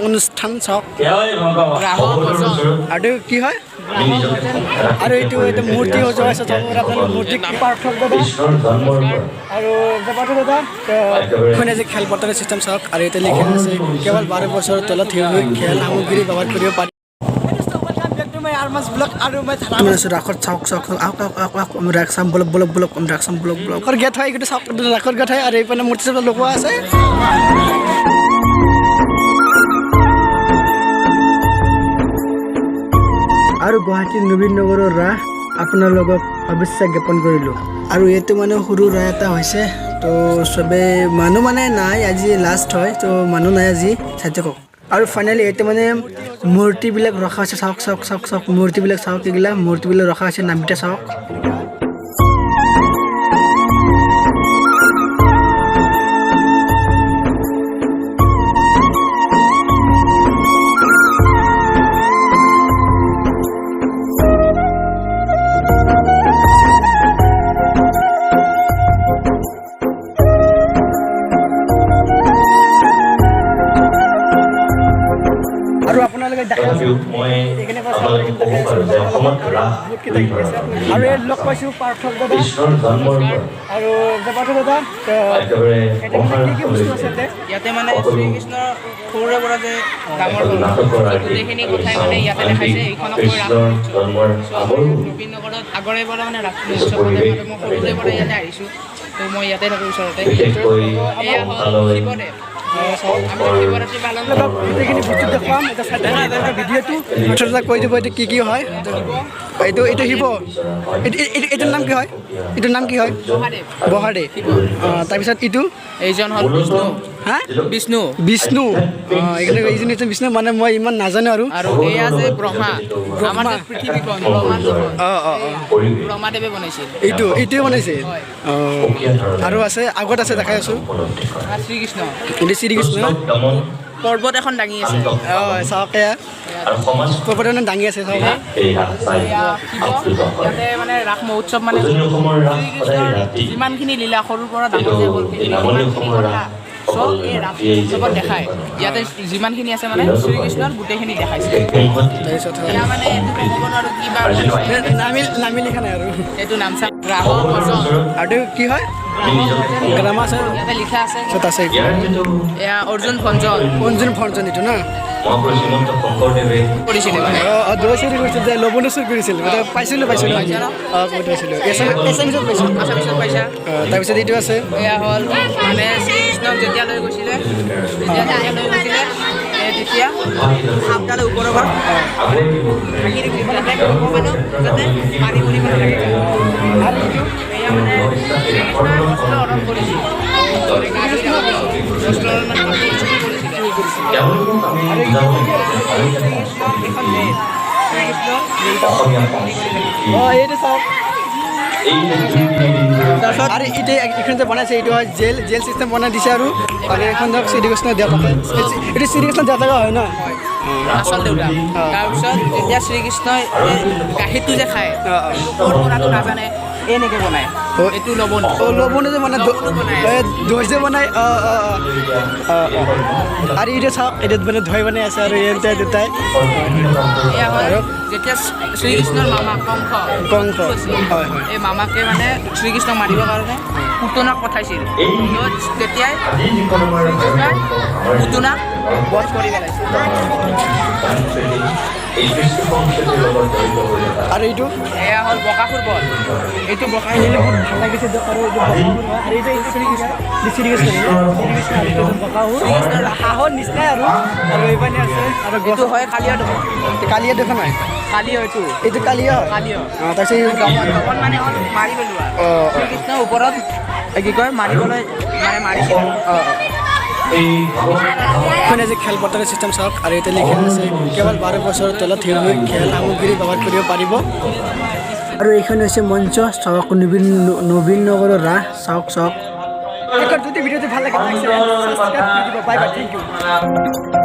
অনুষ্ঠান চাওক আৰু কি হয় আৰু এইটো মূৰ্তি সজোৱা আছে মূৰ্তি আৰু দাদা শুনে যে খেল পথাৰৰ চিষ্টেম চাওক আৰু এতিয়া লিখা আছে কেৱল 12 বছৰৰ তলত থিয় হৈ খেল সামগ্ৰী ব্যৱহাৰ কৰিব পাৰি ৰাখৰ চাওক চাওক ৰাখচাম ব্লক ব্লক ব্লক ৰাখচাম ব্লক ব্লকৰ গেট হয় এইটো চাওক ৰাখৰ গেট হয় আৰু এইপিনে মূৰ্তি চব লগোৱা আছে আৰু গুৱাহাটীৰ নবীন নগৰৰ ৰাহ আপোনাৰ লগত শুভেচ্ছা জ্ঞাপন কৰিলোঁ আৰু এইটো মানে সৰু ৰাহ এটা হৈছে তো চবে মানুহ মানে নাই আজি লাষ্ট হয় তো মানুহ নাই আজি চাই থাকক আৰু ফাইনেলি এইটো মানে মূৰ্তিবিলাক ৰখা হৈছে চাওক চাওক চাওক চাওক মূৰ্তিবিলাক চাওক এইগিলা মূৰ্তিবিলাক ৰখা হৈছে নামকেইটা চাওক আৰু আপোনালোকে আৰু এই লগ পাইছোঁ পাৰ্থক দাদা আৰু দাদা কি বস্তু আছে ইয়াতে মানে শ্ৰীকৃষ্ণৰ সৰুৰে পৰা যে ডাঙৰ গোটেইখিনি কথাই মানে ইয়াতে দেখাইছে এইখনক মই নবীন নগৰত আগৰে পৰা মানে ৰাস মহোৎসৱ পাতে মই সৰুৰে পৰা ইয়াতে আহিছোঁ তো মই ইয়াতে থাকোঁ ওচৰতে এয়া হ'ল শিৱদেৱ গোটেইখিনি বস্তু দেখুৱাম ভিডিঅ'টো কৈ দিব এইটো কি হয় এইটো শিৱ এইটোৰ নাম কি হয় এইটোৰ নাম কি হয় বহাদেৱ তাৰপিছত ইটো এইজন হ'ল বিষ্ণু হা বিষ্ণু বিষ্ণু এইজন বিষ্ণু মানে মই ইমান নাজানো আৰু এয়া যে ব্ৰহ্মা আমাৰ যে পৃথিৱীখন ব্ৰহ্মাদেৱে বনাইছিল এইটোৱে বনাইছে আৰু আছে আগত আছে দেখাই আছোঁ শ্ৰীকৃষ্ণ এইটো শ্ৰীকৃষ্ণ পৰ্বত এখন দাঙি আছে চাওক পৰ্বত এখন দাঙি আছে চাওক ইয়াতে মানে ৰাস মহোৎসৱ মানে যিমানখিনি লীলা সৰুৰ পৰা ডাঙৰ যে হ'ল চব এই ৰাস মহোৎসৱত দেখায় ইয়াতে যিমানখিনি আছে মানে শ্ৰীকৃষ্ণৰ গোটেইখিনি দেখাইছে এয়া মানে এইটো ক'ব নোৱাৰোঁ কিবা নামি লিখা নাই আৰু এইটো নামচা ৰাহৰ ভজন আৰু কি হয় গ্ৰামা আছে ইয়াতে লিখা আছে য'ত আছে এয়া অৰ্জুন ভঞ্জন এইটো না কৰিছিলে মানে দৈ চুৰি কৰিছিল যে লৱণো চুৰি কৰিছিল পাইছিলোঁ পাইছিলোঁ এছামিছত পাইছোঁ আছামিছত পাইছা তাৰপিছত এইটো আছে এয়া হ'ল মানে শ্ৰীকৃষ্ণক যেতিয়া লৈ গৈছিলে তেতিয়া সাপডালে ওপৰৰ পৰা ঢাকি দিছিল যাতে ভগৱানক যাতে মাৰি মৰিব নালাগে এয়া মানে শ্ৰীকৃষ্ণই বস্ত্ৰ হৰণ কৰিছিল এইটো চাওক আৰু এতিয়া এইখন যে বনাইছে এইটো হয় জেল চিষ্টেম বনাই দিছে আৰু এইখন ধৰক শ্ৰীকৃষ্ণ দেউতাক এইটো শ্ৰীকৃষ্ণ দেউতাক হয় ন আচল দেউতা তাৰপিছত যেতিয়া শ্ৰীকৃষ্ণই গাখীৰটো যে খায় ক'ৰ পৰাটো নাজানে এনেকৈ বনায় এইটো লৱণ লৱণো যে বনাই দৈ যে বনাই আৰু এইটো চাওক এইটোত মানে দৈ বনাই আছে আৰু এয়া দুটাই এয়া হ'ল যেতিয়া শ্ৰীকৃষ্ণৰ মামা কংস হয় এই মামাকে মানে শ্ৰীকৃষ্ণক মাৰিবৰ কাৰণে পুতনাক পঠাইছিল তেতিয়াই পুতনাক বধ কৰি পেলাইছিল আৰু এইটো এয়া হ'ল বকাসুৰ বধ এইটো বকাসুৰ বহুত ভাল লাগিছে আৰু এইটো শ্ৰীকৃষ্ণ হাঁহৰ নিচিনাই আৰু এইপানে আছে আৰু এইটো হয় কালিয়া দেখোন কালিয়া দেখা নাই কালিয়া এইটো কালিয়া তাৰপিছত লৱণ মানে হ'ল মাৰি পেলোৱা শ্ৰীকৃষ্ণৰ ওপৰত কি কয় মাৰিবলৈ মানে মাৰিছিল শুনে যে খেল পথাৰৰ চিষ্টেম চাওক আৰু এতিয়া লিখা আছে কেৱল 12 বছৰৰ তলত থিয় হৈ খেল সামগ্ৰী ব্যৱহাৰ কৰিব পাৰিব আৰু এইখন হৈছে মঞ্চ চাওক নবীন নগৰৰ ৰাস চাওক যদি ভিডিঅ'টো ভাল লাগে বাই বাই থেংক ইউ